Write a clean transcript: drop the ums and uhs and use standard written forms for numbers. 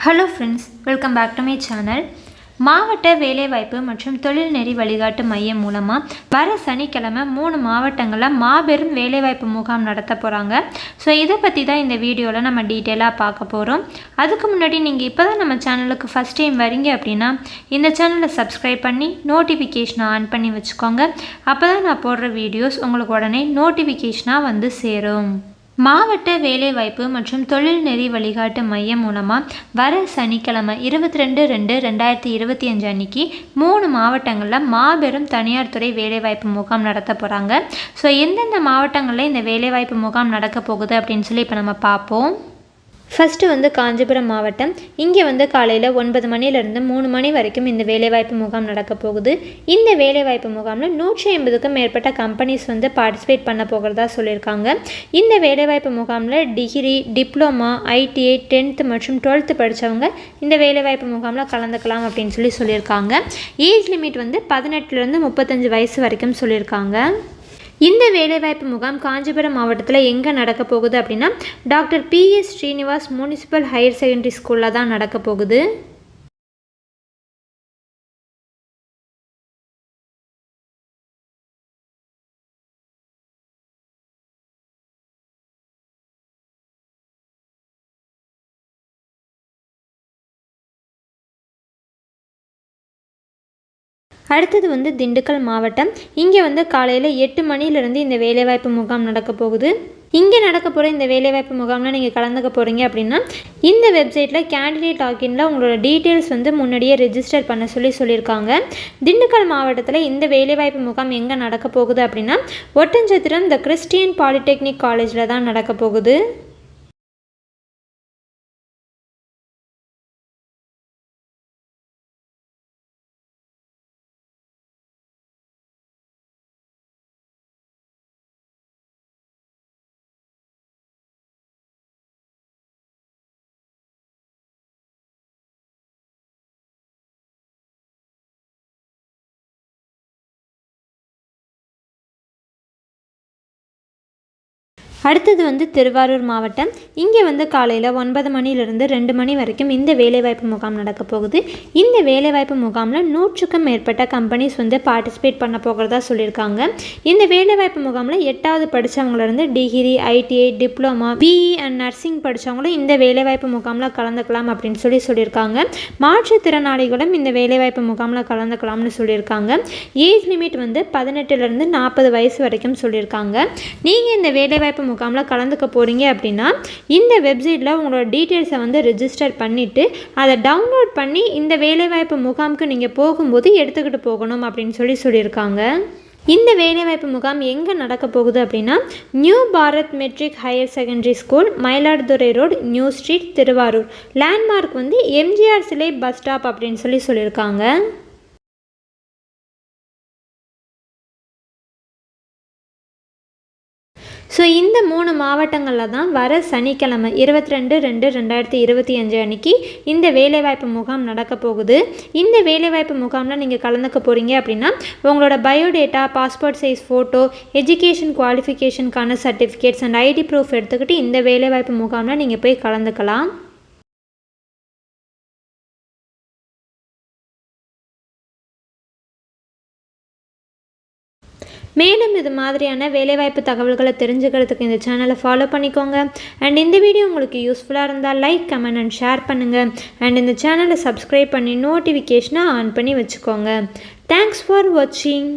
Hello friends, welcome back to my channel. மாவட்ட வேலைவாய்ப்பு மற்றும் தொழில்நெறி வழிகாட்டு மையம் மூலமாக வர சனிக்கிழமை 3 மாவட்டங்களில் மாபெரும் வேலைவாய்ப்பு முகாம் நடத்த போகிறாங்க. ஸோ இதை பற்றி தான் இந்த வீடியோவில் நம்ம டீட்டெயிலாக பார்க்க போகிறோம். அதுக்கு முன்னாடி நீங்கள் இப்போ தான் நம்ம சேனலுக்கு ஃபஸ்ட் டைம் வரீங்க அப்படின்னா இந்த சேனலை சப்ஸ்கிரைப் பண்ணி நோட்டிஃபிகேஷனை ஆன் பண்ணி வச்சுக்கோங்க. அப்போ தான் நான் போடுற வீடியோஸ் உங்களுக்கு உடனே நோட்டிஃபிகேஷனாக வந்து சேரும். மாவட்ட வேலைவாய்ப்பு மற்றும் தொழில்நெறி வழிகாட்டு மையம் மூலமாக வர சனிக்கிழமை 22/2/2025 அன்னைக்கு 3 மாவட்டங்களில் மாபெரும் தனியார் துறை வேலைவாய்ப்பு முகாம் நடத்த போகிறாங்க. ஸோ எந்தெந்த மாவட்டங்களில் இந்த வேலைவாய்ப்பு முகாம் நடக்க போகுது அப்படின்னு சொல்லி இப்போ நம்ம பார்ப்போம். ஃபஸ்ட்டு காஞ்சிபுரம் மாவட்டம். இங்கே காலையில் 9 மணிலேருந்து 3 மணி வரைக்கும் இந்த வேலைவாய்ப்பு முகாம் நடக்க போகுது. இந்த வேலைவாய்ப்பு முகாமில் 150க்கும் மேற்பட்ட கம்பெனிஸ் பார்ட்டிசிபேட் பண்ண போகிறதா சொல்லியிருக்காங்க. இந்த வேலைவாய்ப்பு முகாமில் டிகிரி, டிப்ளமா, ITI 10th மற்றும் 12th படித்தவங்க இந்த வேலைவாய்ப்பு முகாமில் கலந்துக்கலாம் அப்படின்னு சொல்லியிருக்காங்க. ஏஜ் லிமிட் 18லேருந்து 35 வயசு வரைக்கும் சொல்லியிருக்காங்க. இந்த வேலைவாய்ப்பு முகாம் காஞ்சிபுரம் மாவட்டத்தில் எங்கே நடக்க போகுது அப்படின்னா doctor PS Srinivas municipal higher secondary ஸ்கூலில் தான் நடக்க போகுது. அடுத்தது திண்டுக்கல் மாவட்டம். இங்கே காலையில் 8 மணிலேருந்து இந்த வேலைவாய்ப்பு முகாம் நடக்க போகுது. இங்கே நடக்க போகிற இந்த வேலைவாய்ப்பு முகாமில் நீங்கள் கலந்துக்க போகிறீங்க அப்படின்னா இந்த வெப்சைட்டில் கேண்டிடேட் லாகின்ல உங்களோட டீட்டெயில்ஸ் முன்னாடியே ரெஜிஸ்டர் பண்ண சொல்லியிருக்காங்க. திண்டுக்கல் மாவட்டத்தில் இந்த வேலைவாய்ப்பு முகாம் எங்கே நடக்க போகுது அப்படின்னா ஒட்டன்சத்திரம் த கிறிஸ்டியன் பாலிடெக்னிக் காலேஜில் தான் நடக்க போகுது. அடுத்தது திருவாரூர் மாவட்டம். இங்கே காலையில் 9 மணிலேருந்து 2 மணி வரைக்கும் இந்த வேலைவாய்ப்பு முகாம் நடக்க போகுது. இந்த வேலைவாய்ப்பு முகாமில் 100க்கும் மேற்பட்ட கம்பெனிஸ் பார்ட்டிசிபேட் பண்ண போகிறதா சொல்லியிருக்காங்க. இந்த வேலைவாய்ப்பு முகாமில் 8வது படித்தவங்களிருந்து degree, ITI, diploma, BE and nursing படித்தவங்களும் இந்த வேலைவாய்ப்பு முகாமில் கலந்துக்கலாம் அப்படின்னு சொல்லியிருக்காங்க. மாற்றுத்திறனாளிகளும் இந்த வேலைவாய்ப்பு முகாமில் கலந்துக்கலாம்னு சொல்லியிருக்காங்க. ஏஜ் லிமிட் 18லேருந்து 40 வயசு வரைக்கும் சொல்லியிருக்காங்க. நீங்கள் இந்த வேலைவாய்ப்பு முகாமில் கலந்துக்க போகிறீங்க அப்படின்னா இந்த வெப்சைட்டில் உங்களோட டீட்டெயில்ஸை ரெஜிஸ்டர் பண்ணிவிட்டு அதை டவுன்லோட் பண்ணி இந்த வேலைவாய்ப்பு முகாமுக்கு நீங்கள் போகும்போது எடுத்துக்கிட்டு போகணும் அப்படின்னு சொல்லியிருக்காங்க. இந்த வேலைவாய்ப்பு முகாம் எங்கே நடக்க போகுது அப்படின்னா new Bharat matric higher secondary school, Mayiladuthurai road, new street, Thiruvarur. Landmark MGR சிலை பஸ் ஸ்டாப் அப்படின்னு சொல்லியிருக்காங்க. ஸோ இந்த 3 மாவட்டங்களில் தான் வர சனிக்கிழமை 22/2/2025 அன்னைக்கு இந்த வேலைவாய்ப்பு முகாம் நடக்க போகுது. இந்த வேலைவாய்ப்பு முகாமில் நீங்கள் கலந்துக்க போகிறீங்க அப்படின்னா உங்களோட biodata, passport size photo, education குவாலிஃபிகேஷனுக்கான சர்டிஃபிகேட்ஸ் அண்ட் ID ப்ரூஃப் எடுத்துக்கிட்டு இந்த வேலைவாய்ப்பு முகாமில் நீங்கள் போய் கலந்துக்கலாம். மேலும் இது மாதிரியான வேலைவாய்ப்பு தகவல்களை தெரிஞ்சுக்கிறதுக்கு இந்த சேனலை ஃபாலோ பண்ணிக்கோங்க. அண்ட் இந்த வீடியோ உங்களுக்கு யூஸ்ஃபுல்லாக இருந்தால் லைக், கமெண்ட் அண்ட் ஷேர் பண்ணுங்கள். அண்ட் இந்த சேனலை சப்ஸ்கிரைப் பண்ணி நோட்டிஃபிகேஷனை ஆன் பண்ணி வச்சுக்கோங்க. தேங்க்ஸ் ஃபார் வாட்சிங்.